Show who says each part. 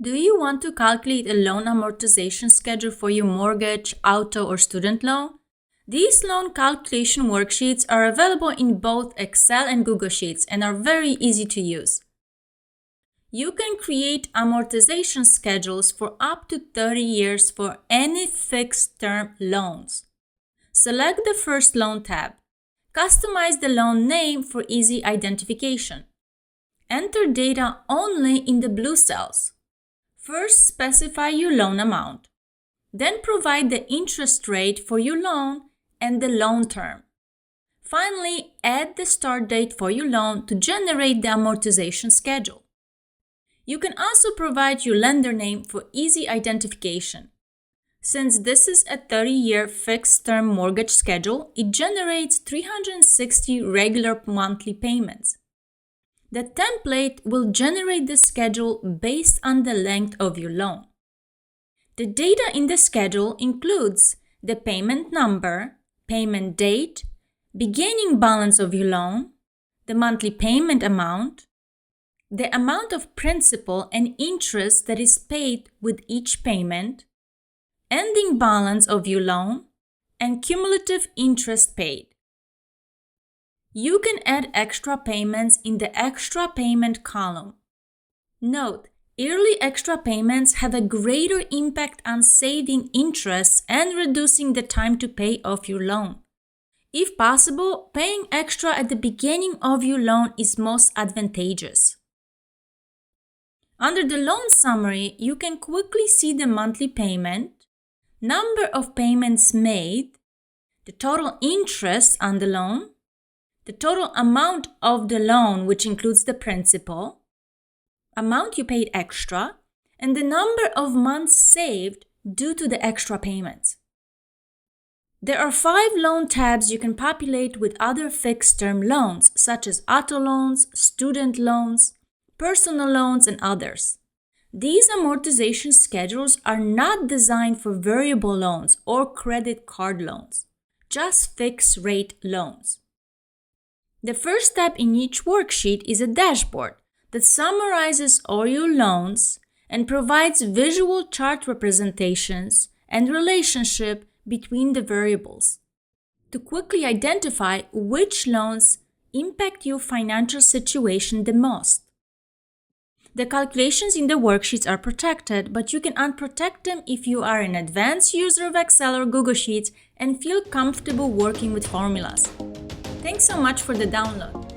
Speaker 1: Do you want to calculate a loan amortization schedule for your mortgage, auto, or student loan? These loan calculation worksheets are available in both Excel and Google Sheets and are very easy to use. You can create amortization schedules for up to 30 years for any fixed-term loans. Select the first loan tab. Customize the loan name for easy identification. Enter data only in the blue cells. First, specify your loan amount. Then provide the interest rate for your loan and the loan term. Finally, add the start date for your loan to generate the amortization schedule. You can also provide your lender name for easy identification. Since this is a 30-year fixed-term mortgage schedule, it generates 360 regular monthly payments. The template will generate the schedule based on the length of your loan. The data in the schedule includes the payment number, payment date, beginning balance of your loan, the monthly payment amount, the amount of principal and interest that is paid with each payment, ending balance of your loan, and cumulative interest paid. You can add extra payments in the extra payment column. Note, yearly extra payments have a greater impact on saving interest and reducing the time to pay off your loan. If possible, paying extra at the beginning of your loan is most advantageous. Under the loan summary, you can quickly see the monthly payment, number of payments made, the total interest on the loan, the total amount of the loan, which includes the principal, amount you paid extra, and the number of months saved due to the extra payments. There are 5 loan tabs you can populate with other fixed-term loans, such as auto loans, student loans, personal loans, and others. These amortization schedules are not designed for variable loans or credit card loans, just fixed-rate loans. The first step in each worksheet is a dashboard that summarizes all your loans and provides visual chart representations and relationship between the variables to quickly identify which loans impact your financial situation the most. The calculations in the worksheets are protected, but you can unprotect them if you are an advanced user of Excel or Google Sheets and feel comfortable working with formulas. Thanks so much for the download.